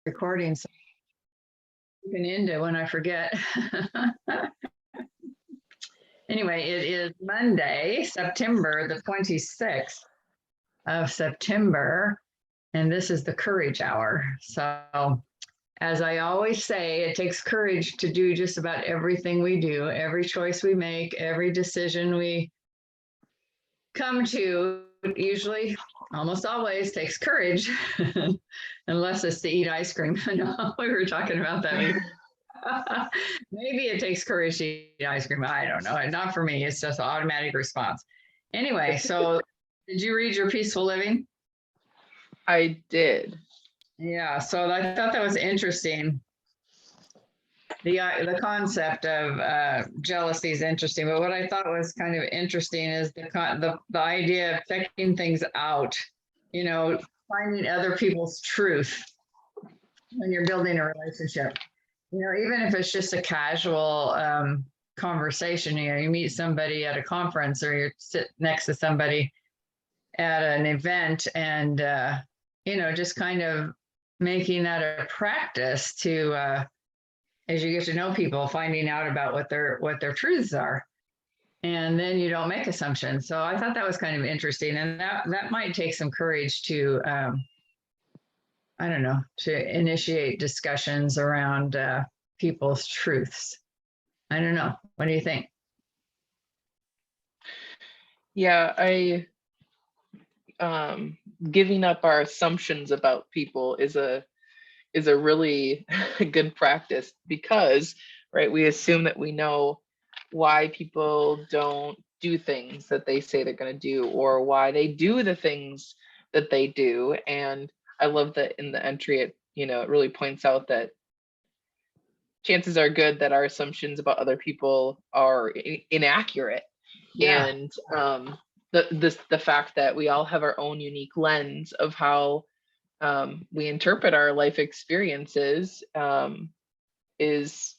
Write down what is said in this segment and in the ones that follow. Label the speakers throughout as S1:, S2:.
S1: recording, so you can end it when I forget. Anyway, it is Monday, September the 26th of September, and this is the Courage Hour. So, as I always say, it takes courage to do just about everything we do, every choice we make, every decision we come to, usually, almost always takes courage, unless it's to eat ice cream. No, we were talking about that before. Maybe it takes courage to eat ice cream. I don't know. Not for me. It's just an automatic response. Anyway, so did you read Your Peaceful Living?
S2: I did.
S1: Yeah, so I thought that was interesting. The concept of jealousy is interesting, but what I thought was kind of interesting is the idea of checking things out, finding other people's truth when you're building a relationship. Even if it's just a casual conversation, you meet somebody at a conference or you sit next to somebody at an event and, just kind of making that a practice to, as you get to know people, finding out about what their truths are. And then you don't make assumptions. So I thought that was kind of interesting. And that might take some courage to, to initiate discussions around people's truths. I don't know. What do you think?
S2: Yeah, giving up our assumptions about people is a really good practice because, right, we assume that we know why people don't do things that they say they're going to do or why they do the things that they do. And I love that in the entry, it really points out that chances are good that our assumptions about other people are inaccurate. Yeah. And the fact that we all have our own unique lens of how we interpret our life experiences is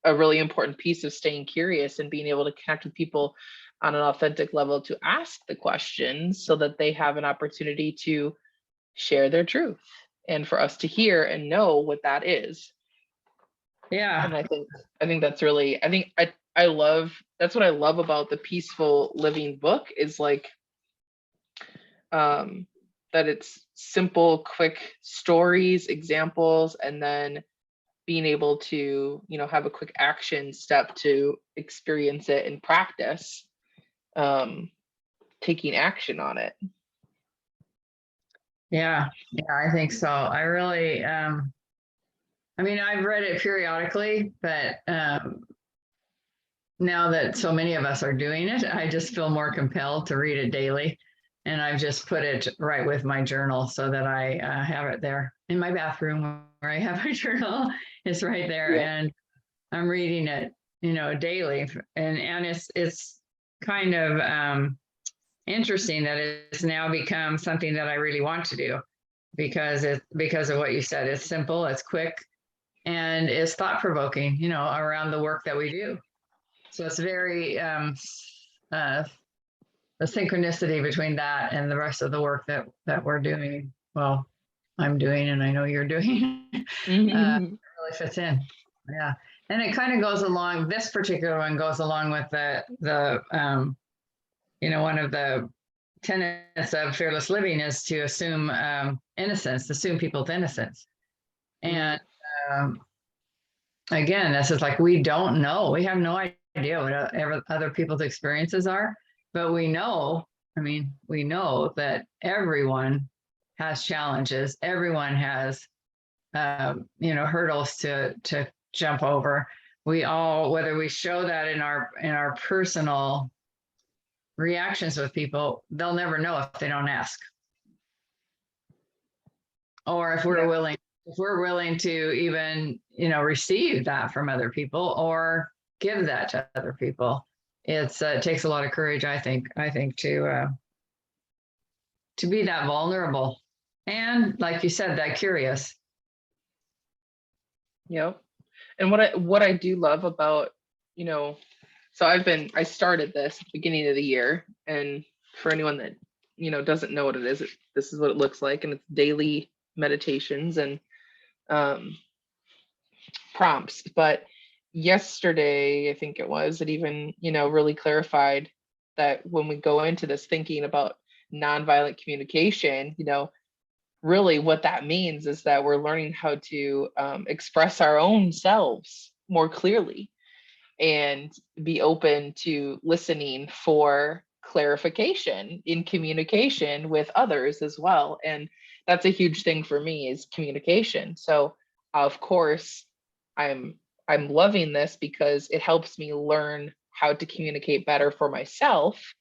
S2: a really important piece of staying curious and being able to connect with people on an authentic level to ask the questions so that they have an opportunity to share their truth and for us to hear and know what that is.
S1: Yeah.
S2: And I think that's really, I love, that's what I love about the Peaceful Living book is like, that it's simple, quick stories, examples, and then being able to, have a quick action step to experience it and practice, taking action on it.
S1: Yeah, I think so. I really, I've read it periodically, but now that so many of us are doing it, I just feel more compelled to read it daily. And I've just put it right with my journal so that I have it there in my bathroom where I have my journal. It's right there, yeah. And I'm reading it, daily. And it's kind of interesting that it's now become something that I really want to do because of what you said. It's simple, it's quick, and it's thought provoking. Around the work that we do. So it's very the synchronicity between that and the rest of the work that we're doing. Well, I'm doing, and I know you're doing. Really fits in. Yeah, and it kind of goes along. This particular one goes along with the one of the tenets of fearless living is to assume innocence, assume people's innocence, and again, this is like we don't know. We have no idea what other people's experiences are. But we know that everyone has challenges. Everyone has, hurdles to jump over. We all, whether we show that in our personal reactions with people, they'll never know if they don't ask. Or if we're willing to even, receive that from other people or give that to other people. It takes a lot of courage, I think to be that vulnerable and, like you said, that curious.
S2: Yep. And what I do love about, so I started this at the beginning of the year, and for anyone that, doesn't know what it is, this is what it looks like, and it's daily meditations. And um, prompts. But yesterday, I think it was, it even, really clarified that when we go into this thinking about nonviolent communication, really what that means is that we're learning how to express our own selves more clearly and be open to listening for clarification in communication with others as well. And that's a huge thing for me, is communication. So of course I'm loving this because it helps me learn how to communicate better for myself,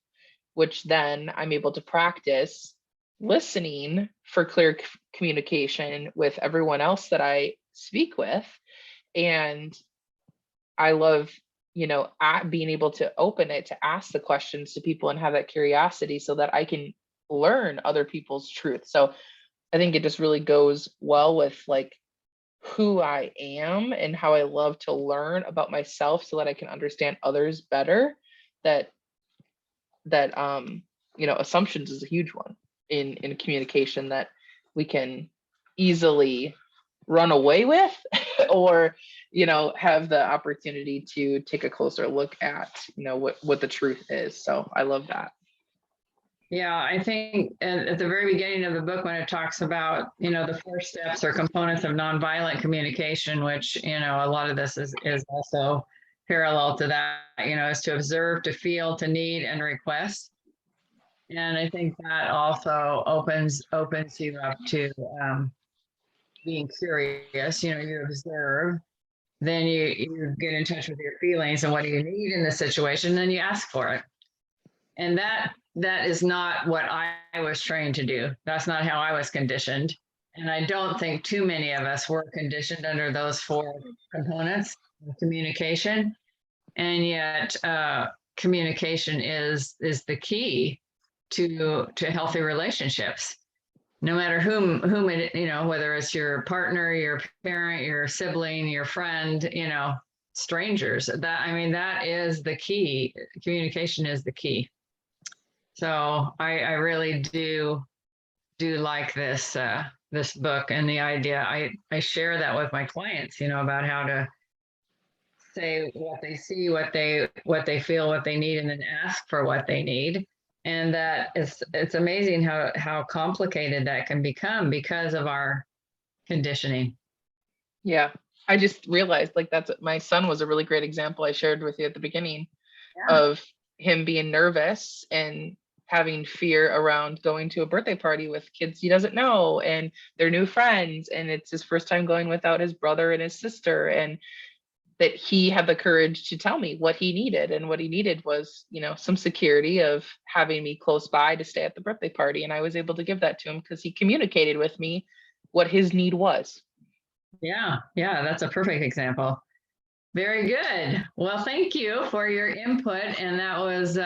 S2: which then I'm able to practice listening for clear communication with everyone else that I speak with. And I love, being able to open it to ask the questions to people and have that curiosity so that I can learn other people's truth. So I think it just really goes well with like who I am and how I love to learn about myself so that I can understand others better. That assumptions is a huge one in communication that we can easily run away with or have the opportunity to take a closer look at what the truth is. So I love that.
S1: Yeah, I think at the very beginning of the book, when it talks about, the 4 steps or components of nonviolent communication, which, a lot of this is also parallel to that, is to observe, to feel, to need, and request. And I think that also opens you up to being curious. You observe, then you get in touch with your feelings and what do you need in this situation, then you ask for it. And that is not what I was trained to do. That's not how I was conditioned. And I don't think too many of us were conditioned under those 4 components of communication. And yet communication is the key to healthy relationships. No matter whom it, whether it's your partner, your parent, your sibling, your friend, strangers, that is the key. Communication is the key. So I really do like this this book and the idea. I share that with my clients, about how to say what they see, what they feel, what they need, and then ask for what they need. And that it's amazing how complicated that can become because of our conditioning.
S2: Yeah. I just realized like my son was a really great example I shared with you at the beginning of him being nervous and having fear around going to a birthday party with kids he doesn't know and their new friends. And it's his first time going without his brother and his sister. And that he had the courage to tell me what he needed. And what he needed was, some security of having me close by to stay at the birthday party. And I was able to give that to him because he communicated with me what his need was.
S1: Yeah, that's a perfect example. Very good. Well, thank you for your input. And that was